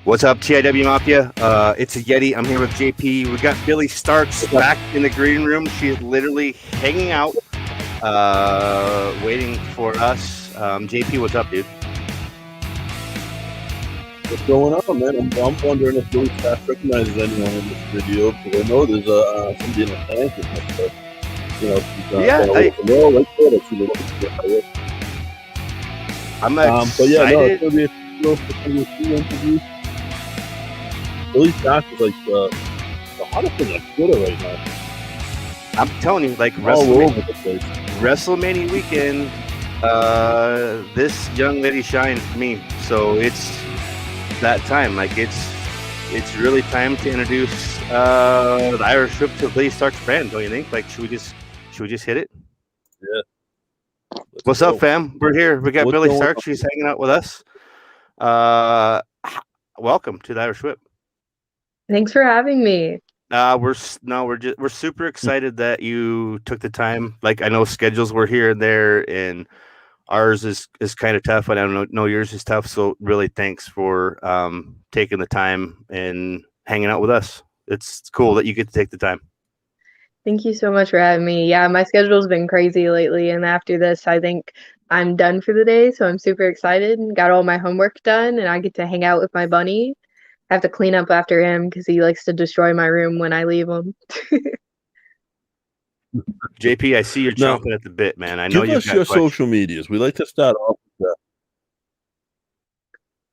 What's up, TIW Mafia? It's a Yeti. I'm here with JP. We got Billie Starkz back in the green room. She's literally hanging out, waiting for us. JP, what's up, dude? What's going on, man? I'm wondering if Billie Starkz recognizes anyone in this video, because I know there's somebody in the tank and stuff. Yeah, I'm excited. But yeah, no, it's gonna be a few interviews. Billie Starkz is like the hottest thing on Twitter right now. I'm telling you, like All over the place. WrestleMania weekend, this young lady shined for me. So it's that time. Like it's really time to introduce the Irish Whip to Billie Starkz brand, don't you think? Like should we just hit it? Yeah. What's up, fam? We're here. We got Billie Starkz. She's hanging out with us. Welcome to the Irish Whip. Thanks for having me. We're super excited that you took the time. Like I know schedules were here and there, and ours is kind of tough. And I don't know yours is tough. So really, thanks for taking the time and hanging out with us. It's cool that you get to take the time. Thank you so much for having me. Yeah, my schedule's been crazy lately, and after this, I think I'm done for the day. So I'm super excited and got all my homework done, and I get to hang out with my bunny. I have to clean up after him because he likes to destroy my room when I leave him. JP, I see you're chomping at the bit, man. I know give us your social medias. We like to start off with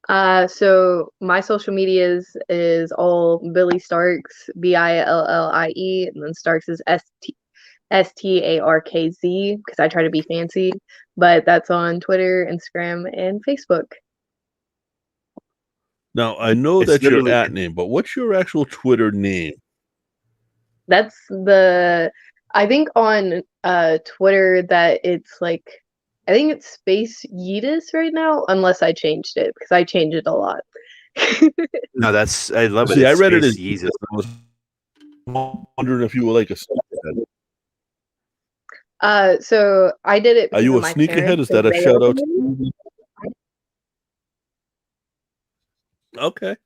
that. So my social medias is all Billie Starkz, BILLIE, and then Starkz is STARKZ because I try to be fancy, but that's on Twitter, Instagram, and Facebook. Now, I know that's your at name, but what's your actual Twitter name? That's I think on Twitter that it's like, I think it's Space Yeetus right now, unless I changed it, because I change it a lot. No, I love it. See, I read it as Yeezus. I was wondering if you were like a sneakerhead. So I did it. Are you a sneakerhead? Is that a shout out? Okay.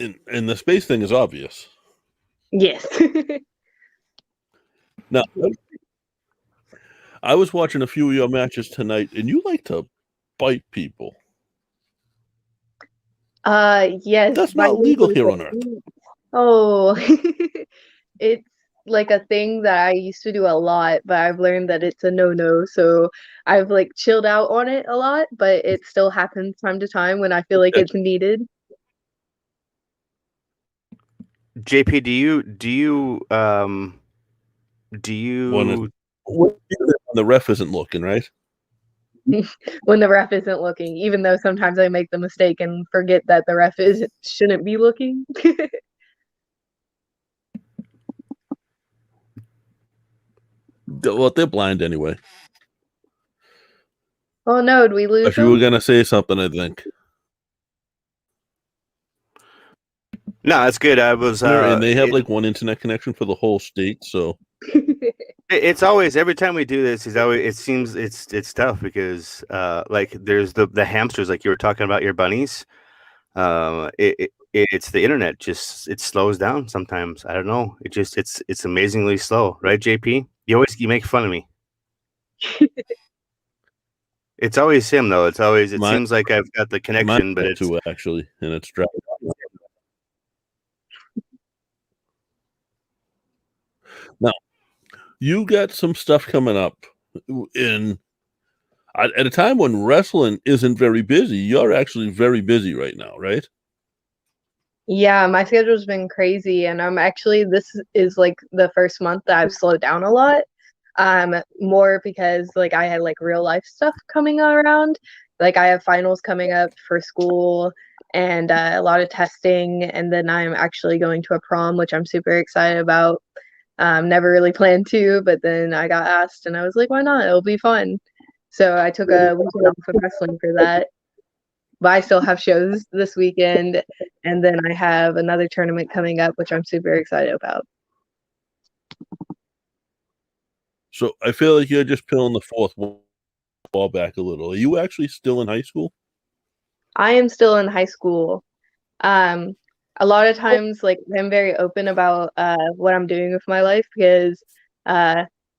And the space thing is obvious. Yes. Now, I was watching a few of your matches tonight, and you like to bite people. Yes. That's not legal here on Earth. Oh, it's like a thing that I used to do a lot, but I've learned that it's a no-no. So I've like chilled out on it a lot, but it still happens time to time when I feel like it's needed. JP, do you when the ref isn't looking, right? When the ref isn't looking, even though sometimes I make the mistake and forget that the ref shouldn't be looking. Well, they're blind anyway. Oh no, did we lose If you were gonna say something, I think. No, that's good. I was and they have like one internet connection for the whole state, so it's always, every time we do this, it seems it's tough because like there's the hamsters, like you were talking about your bunnies. It's the internet, it slows down sometimes. I don't know. It's amazingly slow, right, JP? You make fun of me. It's always him though. It seems like I've got the connection, but it's too actually, and it's dropping. Now, you got some stuff coming up at a time when wrestling isn't very busy. You're actually very busy right now, right? Yeah, my schedule's been crazy, and this is like the first month that I've slowed down a lot. More because like I had like real life stuff coming around. Like I have finals coming up for school and a lot of testing, and then I'm actually going to a prom, which I'm super excited about. Never really planned to, but then I got asked and I was like, why not? It'll be fun. So I took a weekend off of wrestling for that. But I still have shows this weekend, and then I have another tournament coming up, which I'm super excited about. So I feel like you're just peeling the fourth wall back a little. Are you actually still in high school? I am still in high school. A lot of times, like, I'm very open about what I'm doing with my life because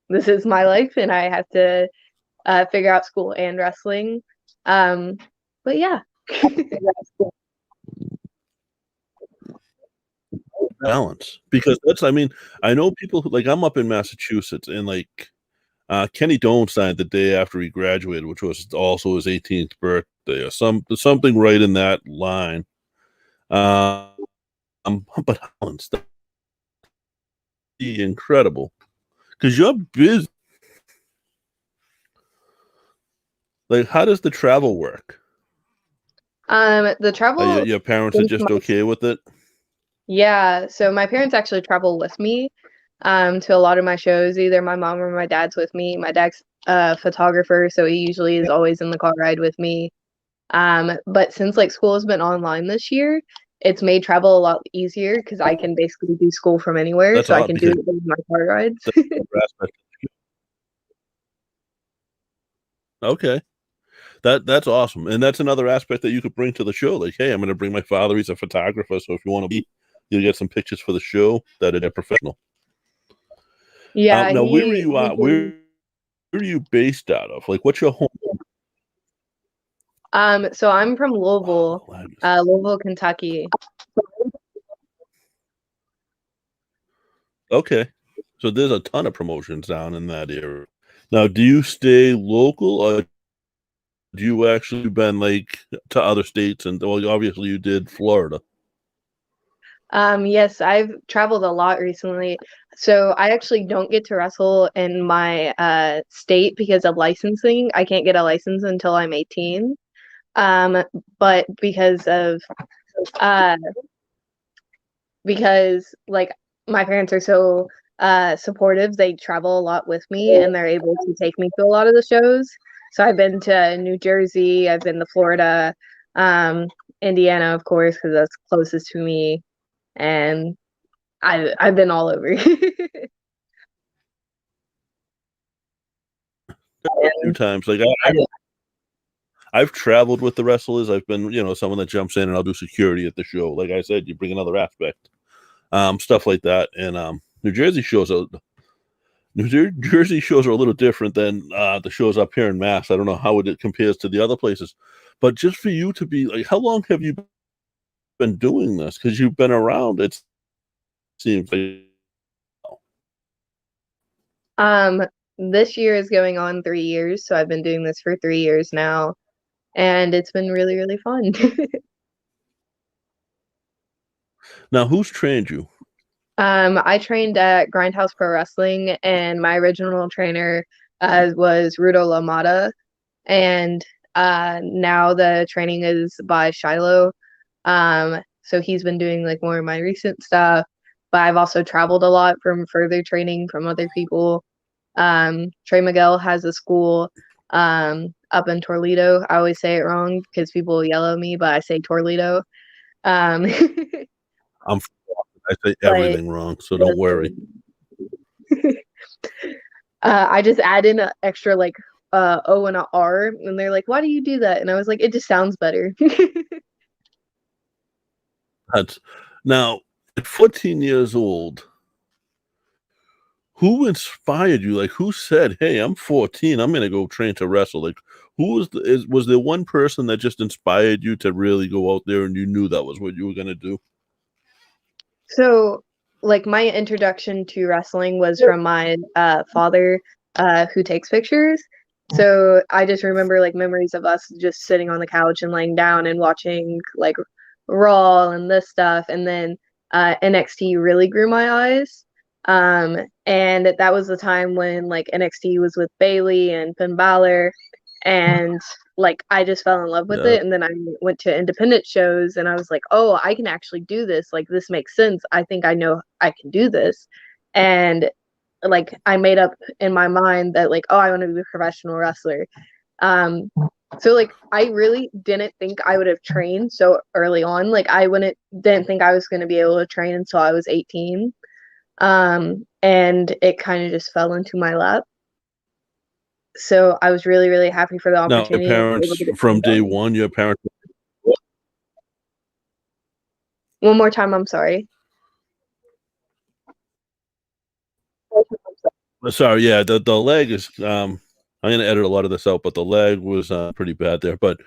this is my life and I have to figure out school and wrestling. But yeah. Balance, because I mean, I know people who, like, I'm up in Massachusetts, and like Kenny Doan signed the day after he graduated, which was also his 18th birthday, or something right in that line. But balance, that'd be incredible, because you're busy. Like, how does the travel work? The travel. Your parents are just okay with it? Yeah, so my parents actually travel with me to a lot of my shows. Either my mom or my dad's with me. My dad's a photographer, so he usually is always in the car ride with me. But since like school has been online this year, it's made travel a lot easier because I can basically do school from anywhere, That's so I odd can do because it with my car rides. Okay. That's awesome. And that's another aspect that you could bring to the show. Like, hey, I'm going to bring my father. He's a photographer. So if you want to be, you'll get some pictures for the show that are professional. Yeah, now, where are you at? Where are you based out of? Like, what's your home? So I'm from Louisville, Oh, Louisville, Kentucky. okay. So there's a ton of promotions down in that area. Now, do you stay local, or do you actually been like to other states? And well, obviously you did Florida. Yes, I've traveled a lot recently. So I actually don't get to wrestle in my state because of licensing. I can't get a license until I'm 18. But uh because like my parents are so supportive, they travel a lot with me and they're able to take me to a lot of the shows. So I've been to New Jersey, I've been to Florida, Indiana, of course, because that's closest to me, and I've been all over. A few times, like I've traveled with the wrestlers. I've been, someone that jumps in and I'll do security at the show. Like I said, you bring another aspect, stuff like that. And New Jersey shows are a little different than the shows up here in Mass. I don't know how it compares to the other places, but just for you to be like, how long have you been doing this? Because you've been around. It seems like. This year is going on 3 years, so I've been doing this for 3 years now, and it's been really, really fun. Now, who's trained you? I trained at Grindhouse Pro Wrestling, and my original trainer was Rudo Lamada, and now the training is by Shiloh. So he's been doing like more of my recent stuff, but I've also traveled a lot from further training from other people. Trey Miguel has a school up in Toledo. I always say it wrong because people yell at me, but I say Toledo. I say everything wrong, so don't worry. I just add in an extra like O and a R, and they're like, "Why do you do that?" And I was like, "It just sounds better." Now, at 14 years old, who inspired you? Like, who said, "Hey, I'm 14. I'm going to go train to wrestle"? Like, who was there one person that just inspired you to really go out there, and you knew that was what you were going to do? So, like, my introduction to wrestling was from my father, who takes pictures. So I just remember like memories of us just sitting on the couch and laying down and watching like Raw and this stuff, and then NXT really grew my eyes. And that was the time when like NXT was with Bayley and Finn Balor, and like I just fell in love with it. And then I went to independent shows and I was like, oh, I can actually do this. Like this makes sense. I think I know I can do this. And like I made up in my mind that like, oh, I want to be a professional wrestler. So like I really didn't think I would have trained so early on. Like I didn't think I was going to be able to train until I was 18. And it kind of just fell into my lap. So I was really, really happy for the opportunity. Now, your parents from day one, your parents. One more time, I'm sorry. Sorry, yeah, the leg is. I'm gonna edit a lot of this out, but the leg was pretty bad there. But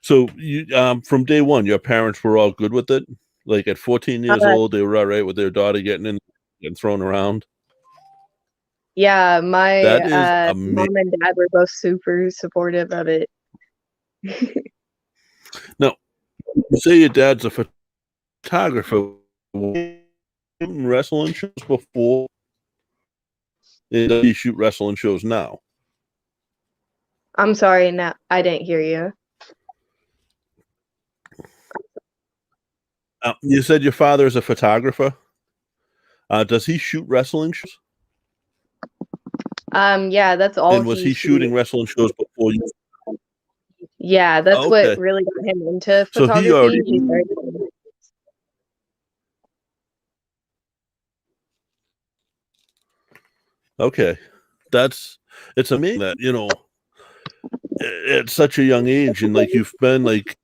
so you from day one, your parents were all good with it. Like at 14 years old, they were all right with their daughter getting thrown around. Yeah, my That is amazing. mom and dad were both super supportive of it. Now, you say your dad's a photographer. Wrestling shows before. Does he shoot wrestling shows now? I'm sorry, no, I didn't hear you. You said your father is a photographer. Does he shoot wrestling shows? Yeah, that's all. And was he shooting wrestling shows before you? Yeah, that's what really got him into photography. So he already. Okay, it's amazing that, you know, at such a young age, and like you've been like,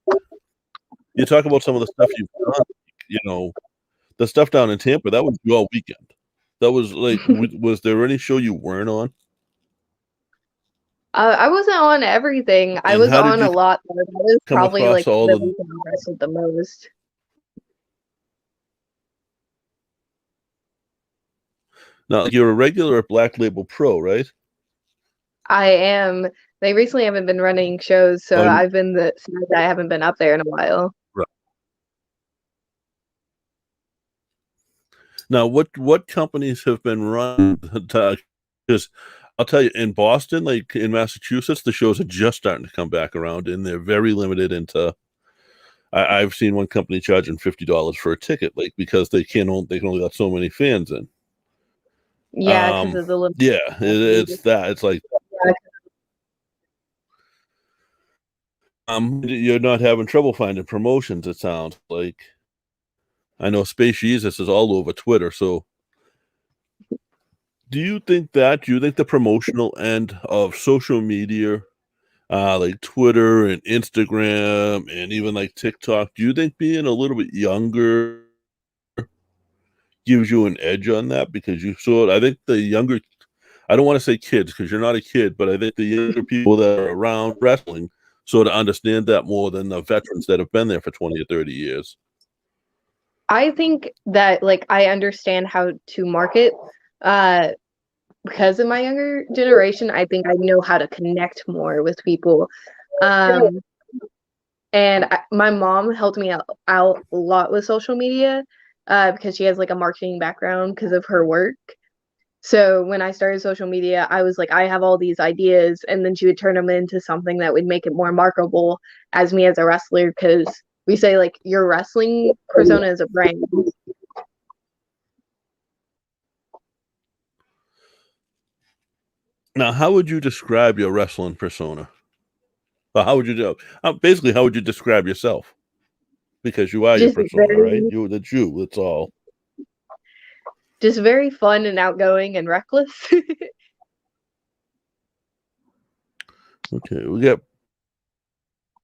you talk about some of the stuff you've done, you know, the stuff down in Tampa, that was your weekend. That was like, was there any show you weren't on? I wasn't on everything. I was on a lot. That was probably like the weekend I wrestled the most. Now, you're a regular at Black Label Pro, right? I am. They recently haven't been running shows, so I've been I haven't been up there in a while. Right. Now, what companies have been run? Because I'll tell you, in Boston, like in Massachusetts, the shows are just starting to come back around, and they're very limited into. I've seen one company charging $50 for a ticket, like because they can only let so many fans in. Yeah, because of the limit. Yeah, it's that. It's like you're not having trouble finding promotions. It sounds like. I know Space Jesus is all over Twitter. So, do you think the promotional end of social media, like Twitter and Instagram and even like TikTok, do you think being a little bit younger gives you an edge on that? Because you saw it, I think the younger, I don't want to say kids because you're not a kid, but I think the younger people that are around wrestling sort of understand that more than the veterans that have been there for 20 or 30 years. I think that like I understand how to market because of my younger generation. I think I know how to connect more with people. And my mom helped me out a lot with social media because she has like a marketing background because of her work. So when I started social media, I was like, I have all these ideas, and then she would turn them into something that would make it more marketable as me as a wrestler, because we say like your wrestling persona is a brand. Now, how would you describe your wrestling persona? Well, how would you basically, how would you describe yourself? Because you are your persona, right? You're the Jew. That's all. Just very fun and outgoing and reckless. Okay, we got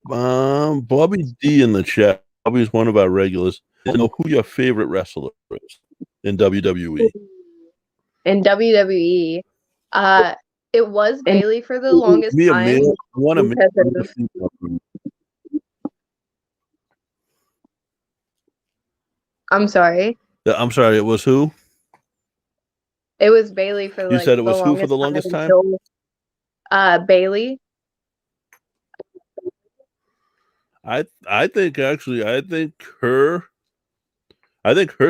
Bobby D in the chat. Bobby's one of our regulars. You know who your favorite wrestler is in WWE? In WWE, it was Bayley for the longest time. I'm sorry. I'm sorry. It was who? It was Bayley for you said it was who for the longest time? Bayley. I think her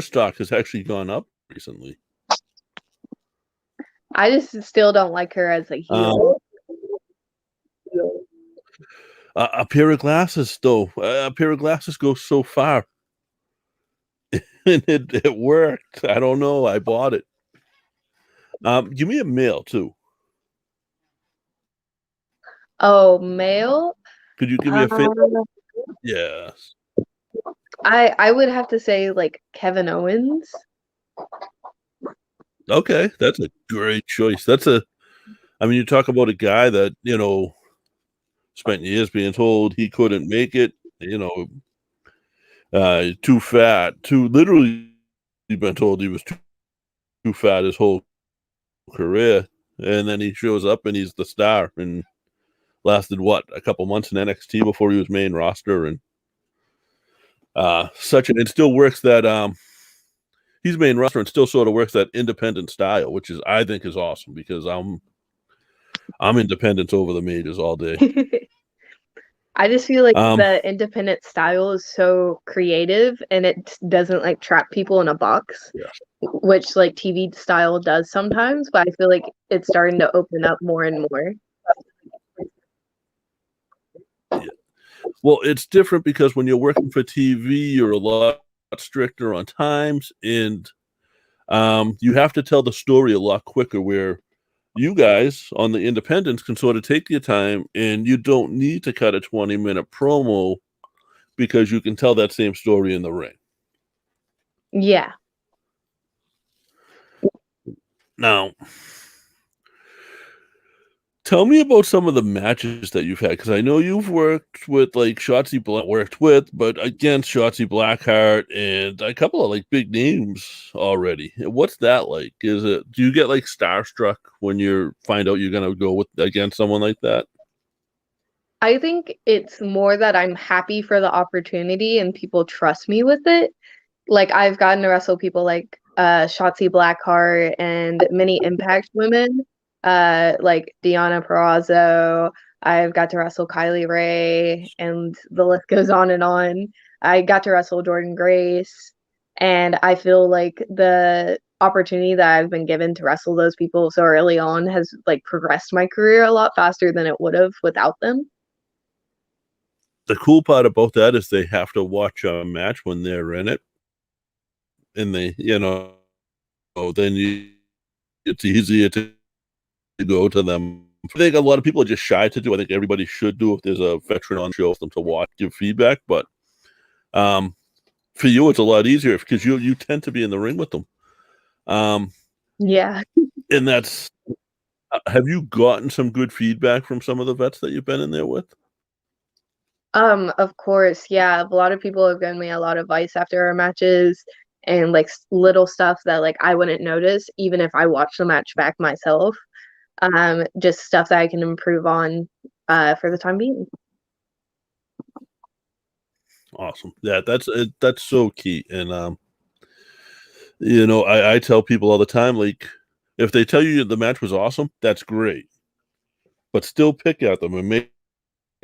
stock has actually gone up recently. I just still don't like her as a heel. A pair of glasses, though. A pair of glasses goes so far. And it worked. I don't know. I bought it. Give me a mail, too. Oh, mail? Could you give me a favor? Yes. I would have to say, like, Kevin Owens. Okay, that's a great choice. I mean, you talk about a guy that, you know, spent years being told he couldn't make it, you know. too fat, too literally been told he was too fat his whole career, and then he shows up and he's the star, and lasted a couple months in NXT before he was main roster, and it still works that he's main roster and still sort of works that independent style, which I think is awesome, because I'm independence over the majors all day. I just feel like the independent style is so creative, and it doesn't like trap people in a box, which like TV style does sometimes, but I feel like it's starting to open up more and more. Yeah. Well, it's different because when you're working for TV, you're a lot stricter on times, and you have to tell the story a lot quicker, where you guys on the independents can sort of take your time, and you don't need to cut a 20-minute promo because you can tell that same story in the ring. Yeah. Now, tell me about some of the matches that you've had, because I know you've worked with like but against Shotzi Blackheart and a couple of like big names already. What's that like? Do you get like starstruck when you find out you're gonna go against someone like that? I think it's more that I'm happy for the opportunity and people trust me with it. Like I've gotten to wrestle people like Shotzi Blackheart and many Impact women, like Deonna Purrazzo. I've got to wrestle Kylie Rae, and the list goes on and on. I got to wrestle Jordynne Grace, and I feel like the opportunity that I've been given to wrestle those people so early on has like progressed my career a lot faster than it would have without them. The cool part about that is they have to watch a match when they're in it, and they, then it's easier to go to them. I think a lot of people are just shy to do. I think everybody should do if there's a veteran on the show for them to watch, give feedback. But for you, it's a lot easier because you tend to be in the ring with them. Yeah. And that's. Have you gotten some good feedback from some of the vets that you've been in there with? Of course, yeah. A lot of people have given me a lot of advice after our matches, and like little stuff that like I wouldn't notice even if I watched the match back myself. Just stuff that I can improve on for the time being. Awesome. Yeah, that's so key. And I tell people all the time, like, if they tell you the match was awesome, that's great. But still pick at them and make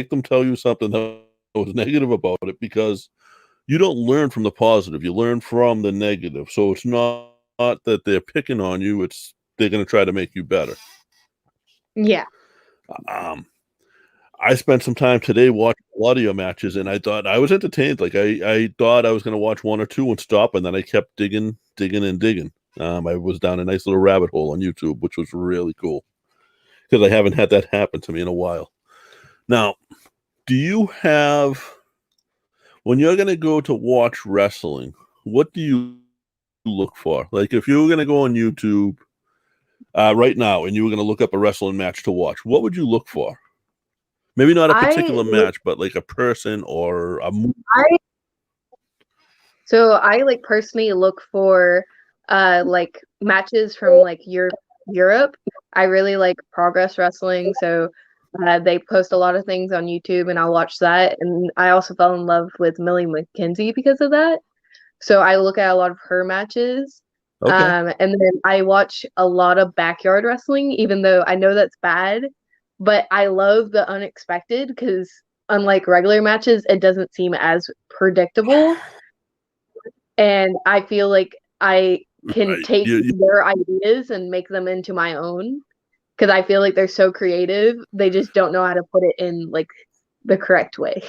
them tell you something that was negative about it, because you don't learn from the positive, you learn from the negative. So it's not that they're picking on you, it's they're going to try to make you better. Yeah. I spent some time today watching a lot of your matches, and I thought I was entertained. Like I thought I was going to watch one or two and stop, and then I kept digging. I was down a nice little rabbit hole on YouTube, which was really cool, because I haven't had that happen to me in a while. Now, do you have, when you're going to go to watch wrestling, what do you look for? Like if you were going to go on YouTube right now and you were going to look up a wrestling match to watch, what would you look for? Maybe not a particular match, but like a person or a movie. So I like personally look for like matches from like Europe. I really like Progress Wrestling, so they post a lot of things on YouTube, and I'll watch that. And I also fell in love with Millie McKenzie because of that. So I look at a lot of her matches. Okay. And then I watch a lot of backyard wrestling, even though I know that's bad. But I love the unexpected, because unlike regular matches, it doesn't seem as predictable. And I feel like I can take their ideas and make them into my own, because I feel like they're so creative. They just don't know how to put it in like the correct way.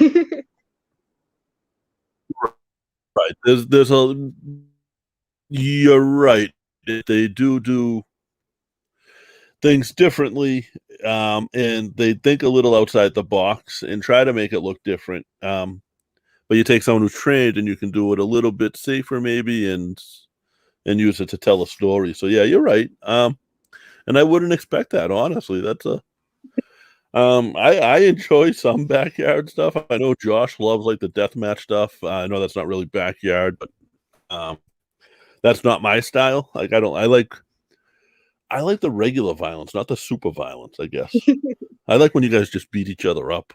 Right. You're right. They do things differently, and they think a little outside the box and try to make it look different. But you take someone who's trained, and you can do it a little bit safer, maybe, and use it to tell a story. So yeah, you're right. And I wouldn't expect that, honestly. I enjoy some backyard stuff. I know Josh loves like the deathmatch stuff. I know that's not really backyard, but that's not my style. Like I like the regular violence, not the super violence, I guess. I like when you guys just beat each other up.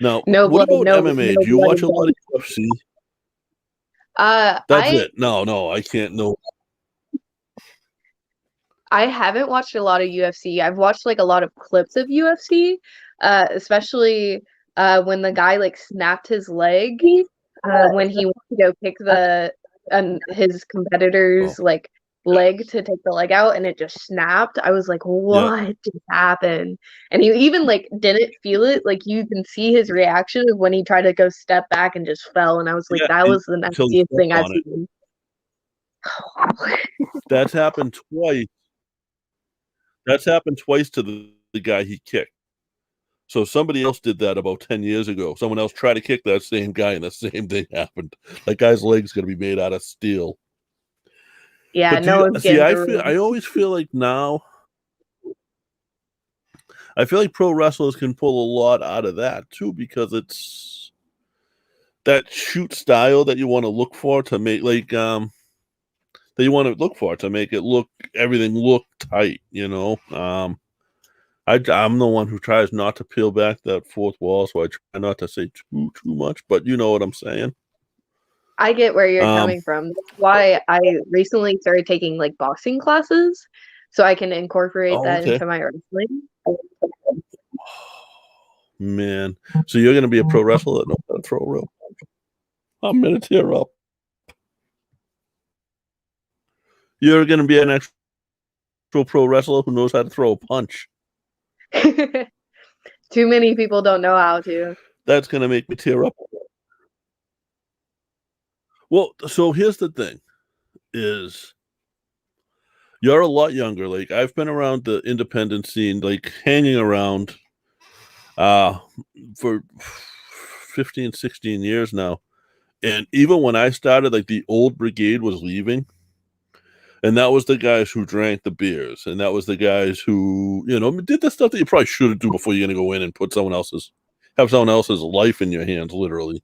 Now, No what blood, about no, MMA? no Do you blood watch a lot involved. of UFC? That's I it. No, I can't. No. I haven't watched a lot of UFC. I've watched like a lot of clips of UFC, especially when the guy like snapped his leg when he went to go kick his Oh, competitor's like leg to take the leg out and it just snapped. I was like, yeah, what just happened? And he even like didn't feel it. Like you can see his reaction of when he tried to go step back and just fell. And I was like, yeah. that was the Until he nastiest thing stepped I've on it. seen. That's happened twice. That's happened twice to the guy he kicked. So somebody else did that about 10 years ago. Someone else tried to kick that same guy, and the same thing happened. That guy's leg's gonna be made out of steel. Yeah, But do no you one's see? getting through. I always feel like now. I feel like pro wrestlers can pull a lot out of that too, because it's that shoot style that you want to look for to make that you want to look for to make it look everything look tight. I'm the one who tries not to peel back that fourth wall, so I try not to say too much. But you know what I'm saying. I get where you're Um, coming from. That's why I recently started taking like boxing classes so I can incorporate oh, that okay, into my wrestling. man. So you're gonna be a pro wrestler that knows how to throw a rope. I'm gonna tear up. You're gonna be an actual pro wrestler who knows how to throw a punch. Too many people don't know how to. That's gonna make me tear up. Well, so here's the thing: is you're a lot younger. Like I've been around the independent scene, like hanging around, for 15, 16 years now. And even when I started, like the old brigade was leaving. And that was the guys who drank the beers. And that was the guys who, did the stuff that you probably shouldn't do before you're going to go in and have someone else's life in your hands, literally.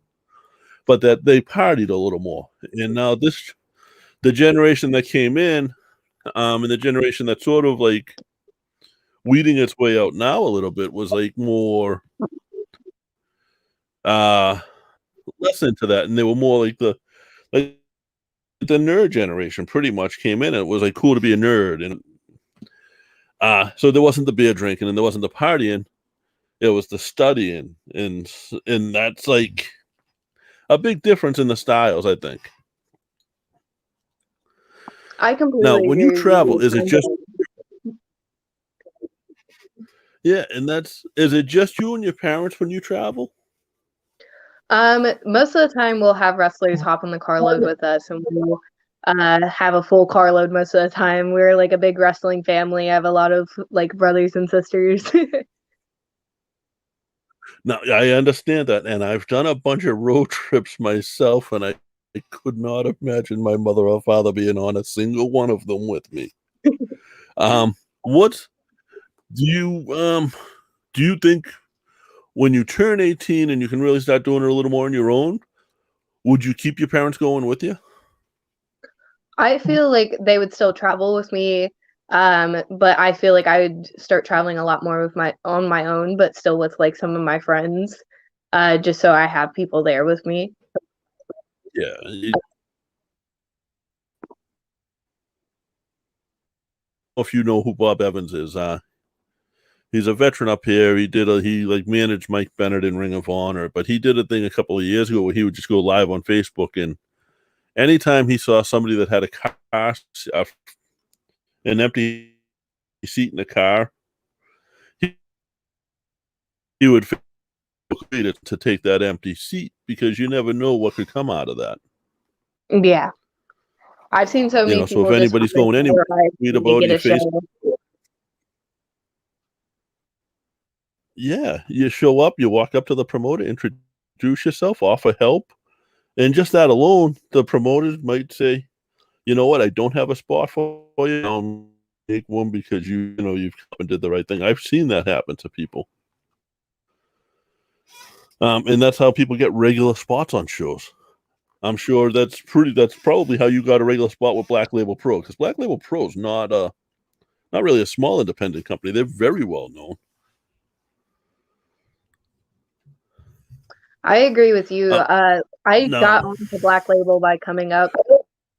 But that they partied a little more. And now the generation that came in, and the generation that's sort of like weeding its way out now a little bit was like more, uh, less into that. And they were more like the nerd generation pretty much came in. And it was like cool to be a nerd. And so there wasn't the beer drinking and there wasn't the partying. It was the studying, and that's like a big difference in the styles, I think. I Now, completely when you agree with travel, you. is it just is it just you and your parents when you travel? Most of the time we'll have wrestlers hop on the carload with us and we'll have a full carload most of the time. We're like a big wrestling family. I have a lot of like brothers and sisters. Now, I understand that, and I've done a bunch of road trips myself, and I could not imagine my mother or father being on a single one of them with me. What do you think when you turn 18 and you can really start doing it a little more on your own, would you keep your parents going with you? I feel like they would still travel with me, but I feel like I would start traveling a lot more with on my own, but still with like some of my friends, just so I have people there with me. Yeah. If you know who Bob Evans is, he's a veteran up here. He like managed Mike Bennett in Ring of Honor, but he did a thing a couple of years ago where he would just go live on Facebook, and anytime he saw somebody that had a car, an empty seat in the car, he would feel free to take that empty seat because you never know what could come out of that. Yeah, I've seen so many So if people just anybody's going anywhere, read about it, get a your face. show. Yeah, you show up, you walk up to the promoter, introduce yourself, offer help, and just that alone, the promoters might say, "You know what? I don't have a spot for you. take one because you've come and did the right thing. I've seen that happen to people. And that's how people get regular spots on shows. I'm sure that's probably how you got a regular spot with Black Label Pro, because Black Label Pro is not really a small independent company. They're very well known. I agree with you. I got onto Black Label by coming up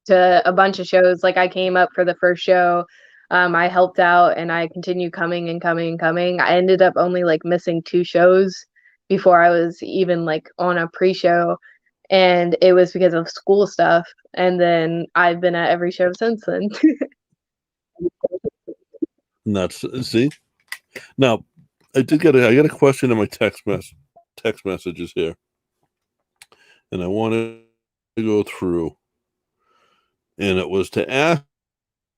to a bunch of shows. Like, I came up for the first show. I helped out, and I continued coming and coming and coming. I ended up only like missing 2 shows before I was even like on a pre-show, and it was because of school stuff. And then I've been at every show since then. And that's, see, now I got a question in my text messages here, and I wanted to go through, and it was to ask.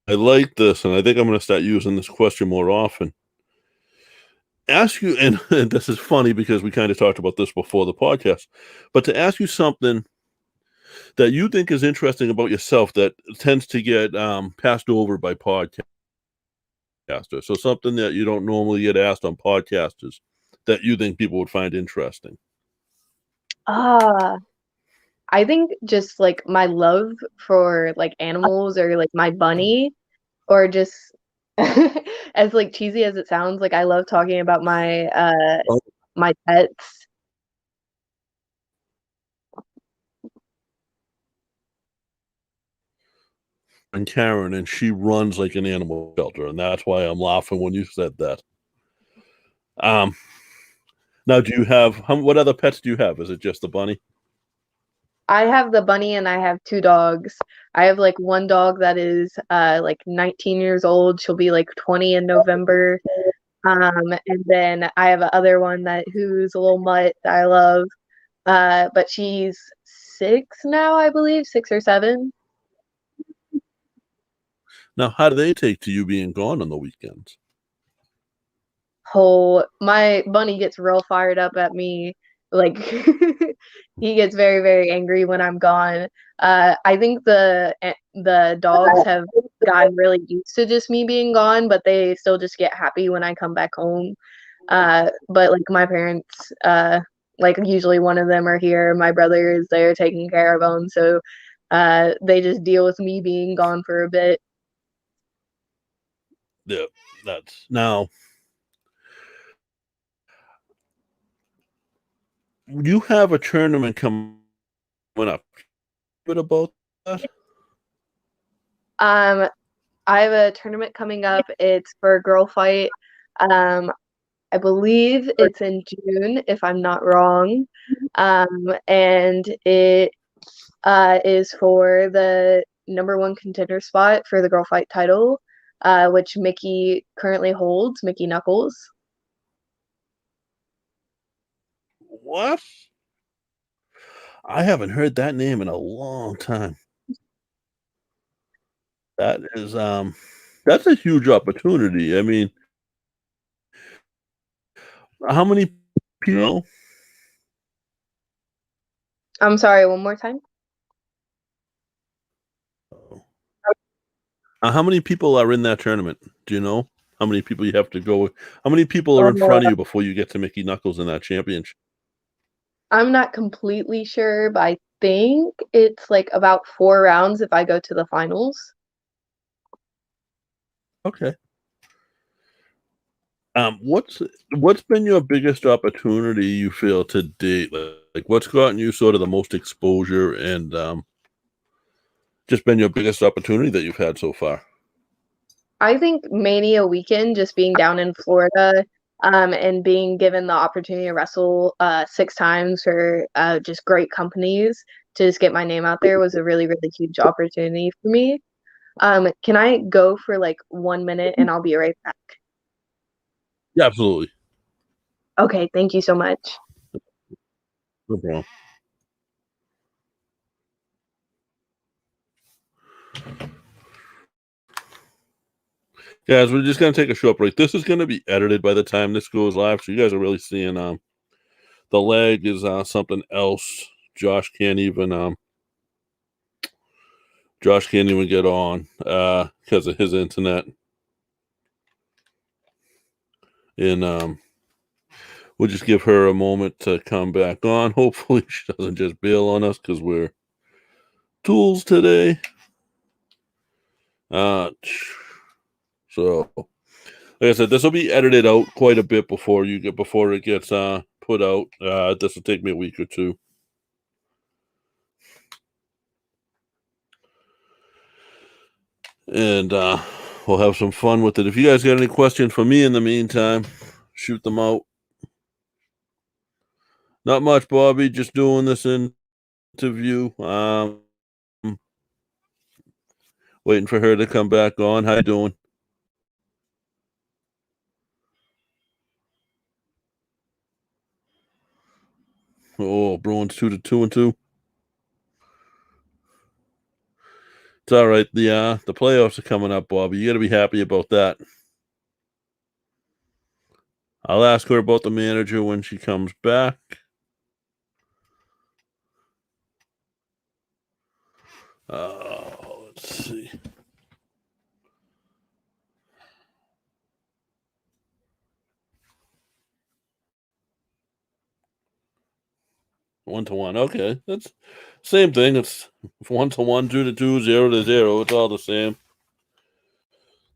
I like this, and I think I'm going to start using this question more often. Ask you, and this is funny because we kind of talked about this before the podcast, but to ask you something that you think is interesting about yourself that tends to get passed over by podcasters. So something that you don't normally get asked on podcasters that you think people would find interesting. I think just like my love for like animals, or like my bunny, or just as like cheesy as it sounds, like I love talking about my my pets. And Karen, and she runs like an animal shelter, and that's why I'm laughing when you said that. Now, do you have what other pets do you have? Is it just the bunny? I have the bunny, and I have 2 dogs. I have like one dog that is like 19 years old. She'll be like 20 in November. And then I have another one who's a little mutt that I love. But she's 6 now, I believe, 6 or 7. Now, how do they take to you being gone on the weekends? Oh, my bunny gets real fired up at me. Like, he gets very, very angry when I'm gone. I think the dogs have gotten really used to just me being gone, but they still just get happy when I come back home. But like my parents, like usually one of them are here. My brother is there taking care of them, so they just deal with me being gone for a bit. Yeah, that's now. You have a tournament coming up. What about that? I have a tournament coming up. It's for a girl fight. I believe it's in June, if I'm not wrong. And it is for the #1 contender spot for the girl fight title, which Mickey currently holds, Mickey Knuckles. What? I haven't heard that name in a long time. That is that's a huge opportunity. I mean, how many people? I'm sorry, one more time. How many people are in that tournament? Do you know how many people you have to go? How many people are in front of you before you get to Mickey Knuckles in that championship? I'm not completely sure, but I think it's like about 4 rounds if I go to the finals. Okay. What's been your biggest opportunity you feel to date? Like what's gotten you sort of the most exposure and just been your biggest opportunity that you've had so far? I think Mania weekend, just being down in Florida, and being given the opportunity to wrestle 6 times for just great companies to just get my name out there was a really, really huge opportunity for me. Can I go for like 1 minute and I'll be right back? Yeah, absolutely. Okay, thank you so much. No problem. Guys, we're just going to take a short break. This is going to be edited by the time this goes live, so you guys are really seeing the lag is something else. Josh can't even get on because of his internet. And we'll just give her a moment to come back on. Hopefully she doesn't just bail on us because we're tools today. So, like I said, this will be edited out quite a bit before it gets put out. This will take me a week or two. And we'll have some fun with it. If you guys got any questions for me in the meantime, shoot them out. Not much, Bobby. Just doing this interview. Waiting for her to come back on. How you doing? Oh, Bruins 2-2. It's all right. The playoffs are coming up, Bobby. You got to be happy about that. I'll ask her about the manager when she comes back. Let's see. One to one. Okay, that's same thing. It's 1-1, 2-2, 0-0. It's all the same.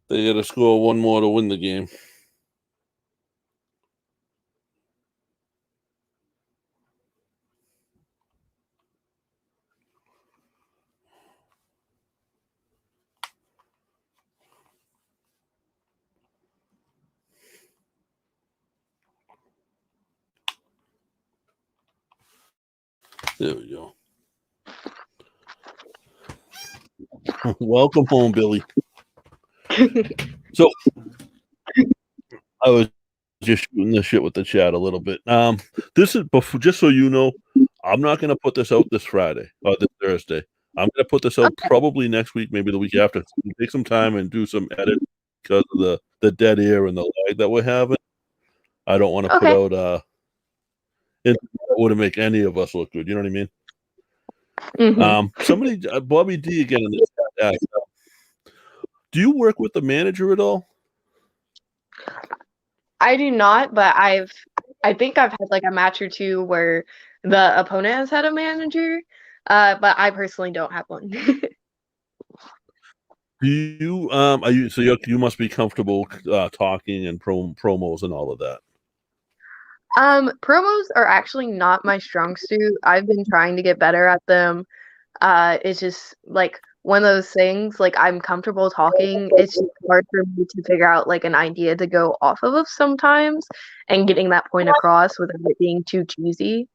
They got to score one more to win the game. There we go. Welcome home, Billy. So I was just shooting the shit with the chat a little bit. This is before, just so you know, I'm not going to put this out this Friday or this Thursday. I'm going to put this out probably next week, maybe the week after. Take some time and do some edit because of the dead air and the lag that we're having. I don't want to put out it wouldn't make any of us look good. You know what I mean? Mm-hmm. Somebody, Bobby D again in the chat asked, do you work with the manager at all? I do not, but I think I've had like a match or two where the opponent has had a manager, but I personally don't have one. Do you you must be comfortable talking and promos and all of that. Promos are actually not my strong suit. I've been trying to get better at them. It's just like one of those things, like I'm comfortable talking. It's just hard for me to figure out like an idea to go off of sometimes and getting that point across without it being too cheesy.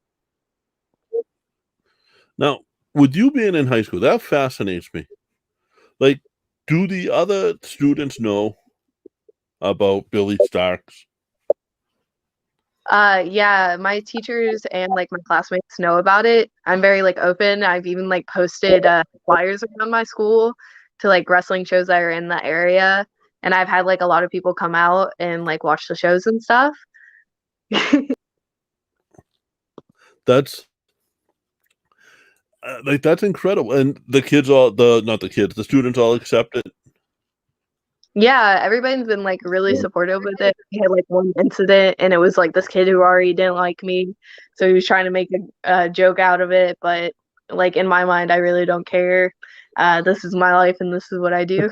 Now, with you being in high school, that fascinates me. Like, do the other students know about Billie Starkz? Yeah, my teachers and like my classmates know about it. I'm very like open. I've even like posted flyers around my school to like wrestling shows that are in the area, and I've had like a lot of people come out and like watch the shows and stuff. That's that's incredible. And the kids the students all accept it. Yeah, everybody's been like really supportive with it. We had like one incident, and it was like this kid who already didn't like me, so he was trying to make a joke out of it. But like in my mind, I really don't care. This is my life, and this is what I do.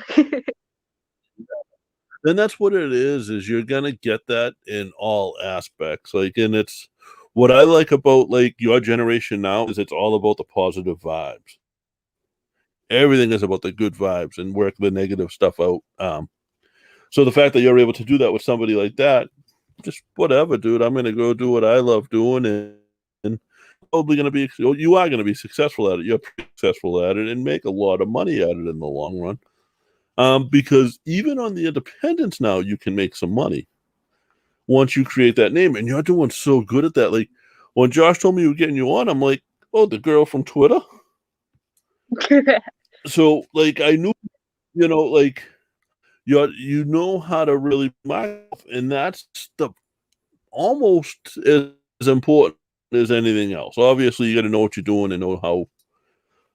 Then that's what it is you're gonna get that in all aspects. Like, and it's what I like about like your generation now is it's all about the positive vibes. Everything is about the good vibes and work the negative stuff out. So the fact that you're able to do that with somebody like that, just whatever, dude. I'm gonna go do what I love doing, and probably gonna be you are gonna be successful at it. You're successful at it and make a lot of money at it in the long run. Because even on the independents now, you can make some money once you create that name, and you're doing so good at that. Like when Josh told me he was getting you on, I'm like, oh, the girl from Twitter. So like I knew, like you know how to really market, and that's the almost as important as anything else. Obviously, you got to know what you're doing and know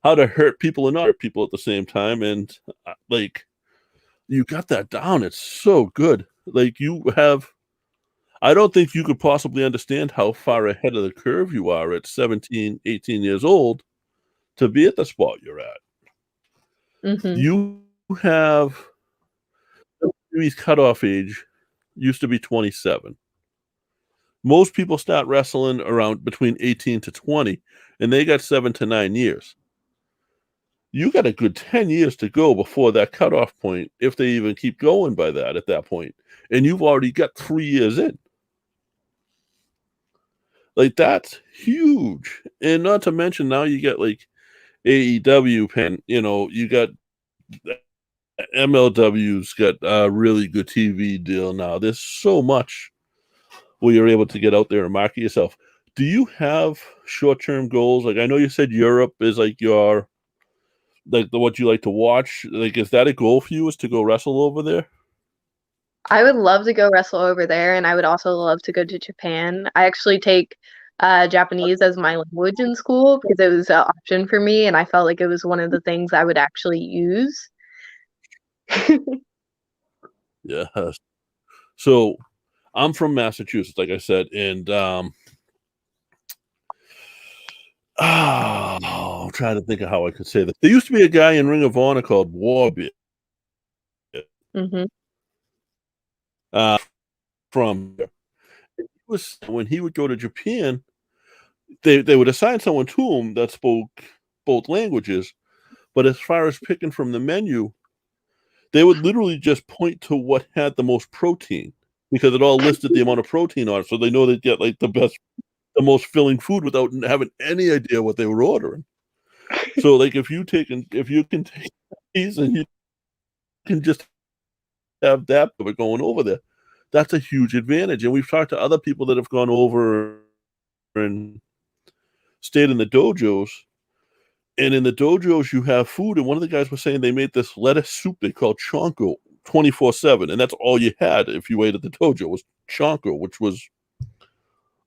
how to hurt people and not hurt people at the same time. And like you got that down. It's so good. Like you have I don't think you could possibly understand how far ahead of the curve you are at 17, 18 years old to be at the spot you're at. Hmm. You have WWE's cutoff age used to be 27. Most people start wrestling around between 18 to 20, and they got 7 to 9 years. You got a good 10 years to go before that cutoff point, if they even keep going by that at that point. And you've already got 3 years in. Like, that's huge. And not to mention, now you get like AEW, you got MLW's got a really good TV deal now. There's so much where you're able to get out there and market yourself. Do you have short-term goals? Like, I know you said Europe is like your what you like to watch. Like, is that a goal for you, is to go wrestle over there? I would love to go wrestle over there, and I would also love to go to Japan. I actually take Japanese as my language in school because it was an option for me, and I felt like it was one of the things I would actually use. Yeah. So I'm from Massachusetts, like I said, and I'm trying to think of how I could say this. There used to be a guy in Ring of Honor called Warbeard. Hmm. From when he would go to Japan, they would assign someone to him that spoke both languages, but as far as picking from the menu, they would literally just point to what had the most protein, because it all listed the amount of protein on it, so they know they'd get like the most filling food without having any idea what they were ordering. So like if you can take these and you can just have that of it going over there, that's a huge advantage. And we've talked to other people that have gone over and stayed in the dojos. And in the dojos, you have food. And one of the guys was saying they made this lettuce soup they called chonko 24/7. And that's all you had if you ate at the dojo was chonko, which was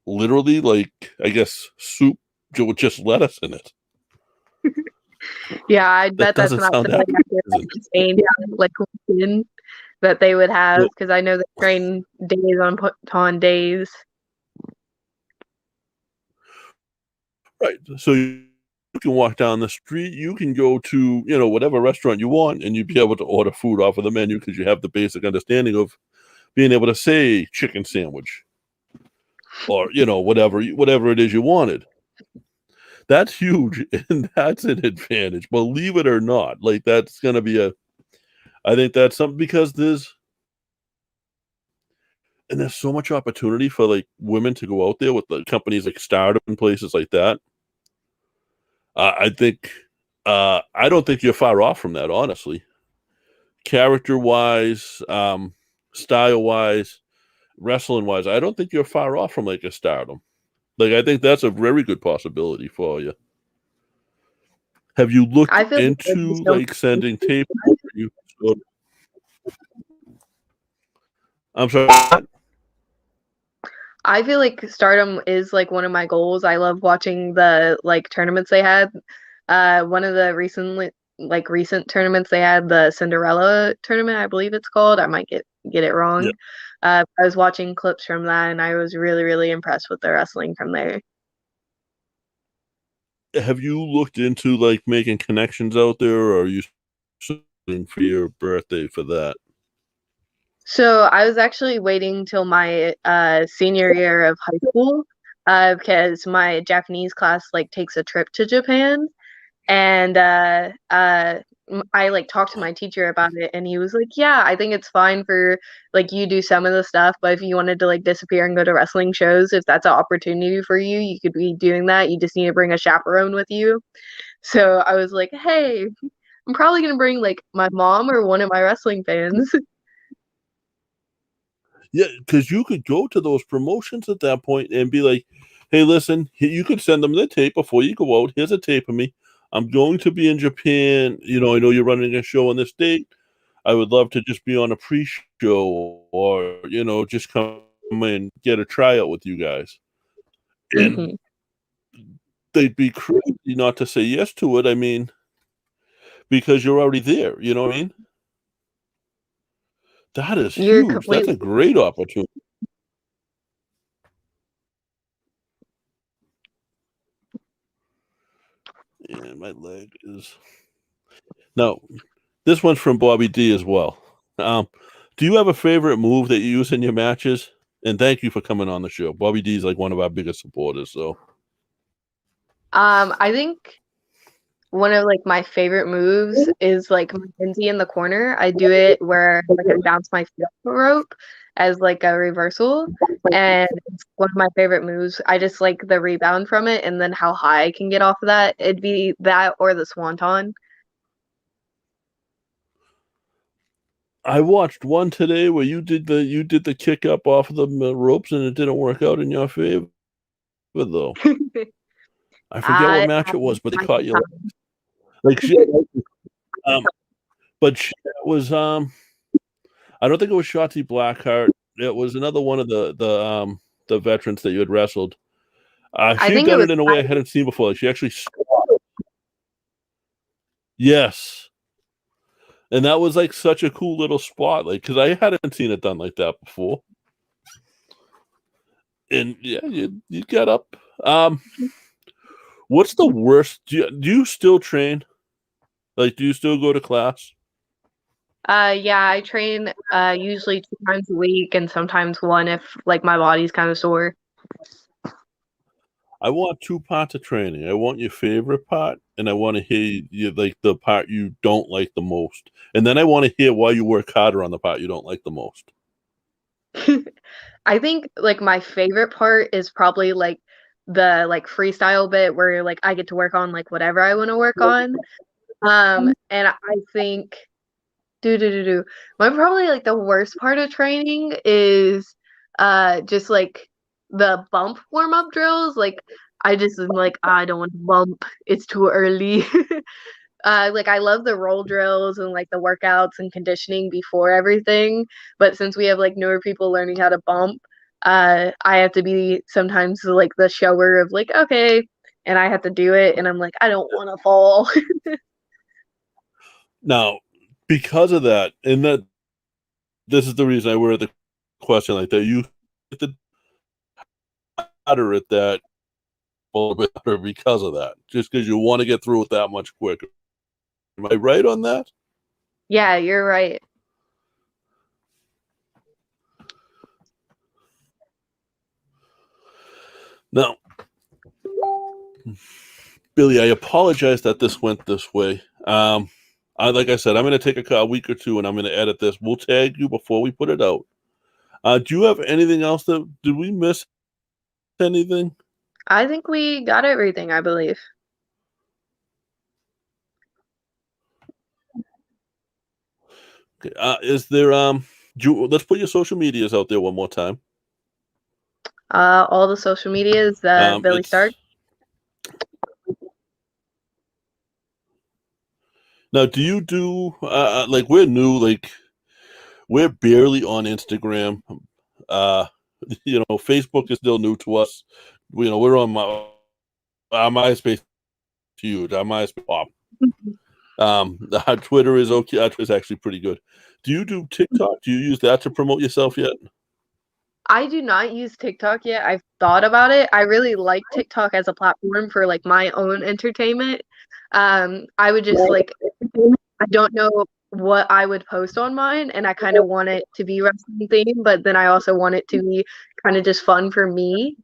literally like, I guess, soup with just lettuce in it. Yeah, I bet that's doesn't not sound something insane, like weekend that they would have, Well, because I know they train days on days. right. So you can walk down the street, you can go to, whatever restaurant you want, and you'd be able to order food off of the menu because you have the basic understanding of being able to say chicken sandwich or, whatever it is you wanted. That's huge, and that's an advantage, believe it or not. Like, that's going to be I think that's something, because there's so much opportunity for like women to go out there with the companies like Stardom and places like that. I think, I don't think you're far off from that, honestly. Character wise, style wise, wrestling wise, I don't think you're far off from like a Stardom. Like, I think that's a very good possibility for you. Have you looked I feel into like sending tape over? I'm sorry. I feel like Stardom is like one of my goals. I love watching the like tournaments they had. One of the recent tournaments they had, the Cinderella tournament, I believe it's called. I might get it wrong. Yeah. I was watching clips from that, and I was really, really impressed with the wrestling from there. Have you looked into like making connections out there, or are you something for your birthday for that? So I was actually waiting till my senior year of high school because my Japanese class like takes a trip to Japan, and I like talked to my teacher about it, and he was like, "Yeah, I think it's fine for like you do some of the stuff, but if you wanted to like disappear and go to wrestling shows, if that's an opportunity for you, you could be doing that. You just need to bring a chaperone with you." So I was like, "Hey, I'm probably gonna bring like my mom or one of my wrestling fans." Yeah, because you could go to those promotions at that point and be like, "Hey, listen, you could send them the tape before you go out. Here's a tape of me. I'm going to be in Japan. I know you're running a show on this date. I would love to just be on a pre-show, or just come and get a tryout with you guys." And Mhm. they'd be crazy not to say yes to it. I mean, because you're already there. You know what I mean? That is You're huge. That's completely a great opportunity. And my leg is now. This one's from Bobby D as well. Do you have a favorite move that you use in your matches? And thank you for coming on the show. Bobby D is like one of our biggest supporters. So, I think one of like my favorite moves is like Mackenzie in the corner. I do it where like I bounce my feet off the rope as like a reversal, and it's one of my favorite moves. I just like the rebound from it, and then how high I can get off of that. It'd be that or the swanton. I watched one today where you did the kick up off of the ropes and it didn't work out in your favor though. I forget what match it was, but they caught you like she, but she was I don't think it was Shotzi Blackheart. It was another one of the veterans that you had wrestled. She had done it in a way I hadn't seen before. Like she actually squatted. Yes. And that was like such a cool little spot, like because I hadn't seen it done like that before. And yeah, you get up. What's the worst? Do you still train? Like, do you still go to class? Yeah, I train usually 2 times a week and sometimes one if like my body's kind of sore. I want 2 parts of training. I want your favorite part, and I want to hear you like the part you don't like the most, and then I want to hear why you work harder on the part you don't like the most. I think like my favorite part is probably like the like freestyle bit where like I get to work on like whatever I want to work on. And I think my probably like the worst part of training is just like the bump warm-up drills. Like I just am like I don't want to bump. It's too early. Like I love the roll drills and like the workouts and conditioning before everything. But since we have like newer people learning how to bump, I have to be sometimes like the shower of like, okay, and I have to do it and I'm like, I don't want to fall. Now, because of that, and that this is the reason I worded the question like that, you get the harder at that a little bit better because of that. Just because you want to get through it that much quicker. Am I right on that? Yeah, you're right. Now, Billy, I apologize that this went this way. Like I said, I'm going to take a week or two and I'm going to edit this. We'll tag you before we put it out. Do you have anything else did we miss anything? I think we got everything, I believe. Okay. Is there let's put your social medias out there one more time. All the social media is Billie Starkz. Now, do you do like we're new, like we're barely on Instagram. Facebook is still new to us. We're on our MySpace huge. Our MySpace pop. Our Twitter is okay. Our Twitter's actually pretty good. Do you do TikTok? Do you use that to promote yourself yet? I do not use TikTok yet. I've thought about it. I really like TikTok as a platform for like my own entertainment. I would just like I don't know what I would post on mine, and I kind of want it to be wrestling themed, but then I also want it to be kind of just fun for me.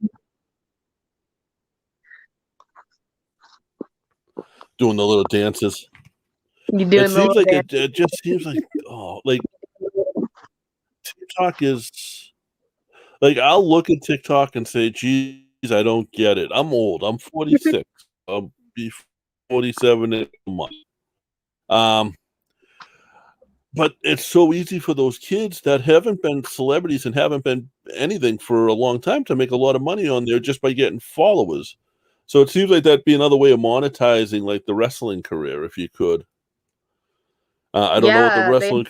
Doing the little dances. It seems like it just seems like like TikTok is like I'll look at TikTok and say, geez, I don't get it. I'm old. I'm 46. I'll be 47 in a month. But it's so easy for those kids that haven't been celebrities and haven't been anything for a long time to make a lot of money on there just by getting followers. So it seems like that'd be another way of monetizing like the wrestling career if you could. I don't know what the wrestling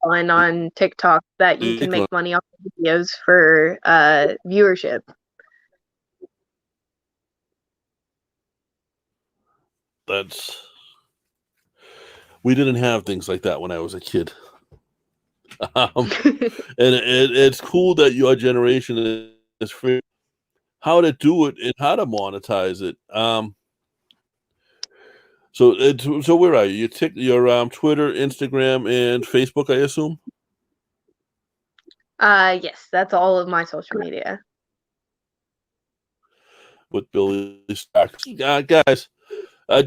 fun on TikTok that you can make money off of videos for viewership. We didn't have things like that when I was a kid. And it's cool that your generation is free how to do it and how to monetize it. So where are you? Your Twitter, Instagram, and Facebook, I assume. Yes, that's all of my social media. With Billie Starkz, guys,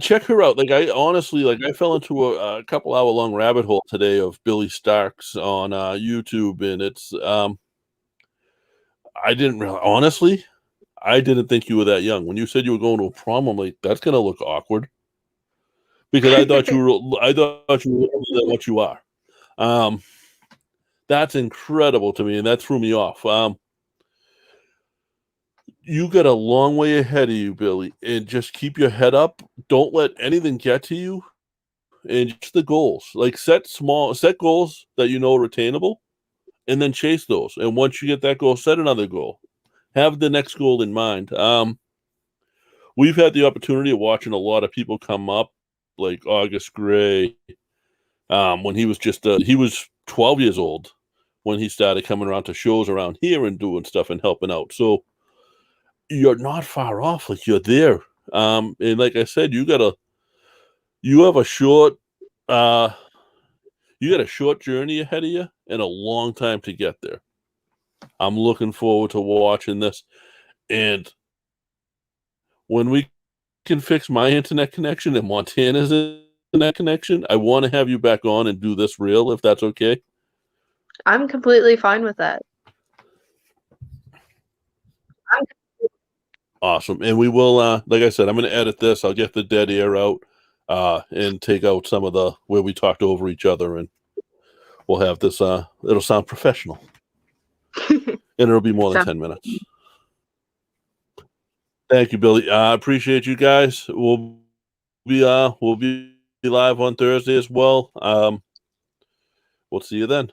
check her out. Like I honestly, I fell into a couple hour long rabbit hole today of Billie Starkz on YouTube, and it's I didn't think you were that young. When you said you were going to a prom, I'm like, that's gonna look awkward. Because I thought you were older than what you are. That's incredible to me, and that threw me off. You got a long way ahead of you, Billie, and just keep your head up. Don't let anything get to you, and just the goals. Set goals that you know are attainable, and then chase those. And once you get that goal, set another goal. Have the next goal in mind. We've had the opportunity of watching a lot of people come up, like August Gray, when he was he was 12 years old when he started coming around to shows around here and doing stuff and helping out. So you're not far off. You're there. And like I said, you have a short journey ahead of you and a long time to get there. I'm looking forward to watching this. And when we can fix my internet connection and Montana's internet connection, I want to have you back on and do this real, if that's okay. I'm completely fine with that. Awesome. And we will, like I said, I'm going to edit this. I'll get the dead air out and take out some of the where we talked over each other, and we'll have this. It'll sound professional, and it'll be more than 10 minutes. Thank you, Billie. I appreciate you guys. We'll be live on Thursday as well. We'll see you then.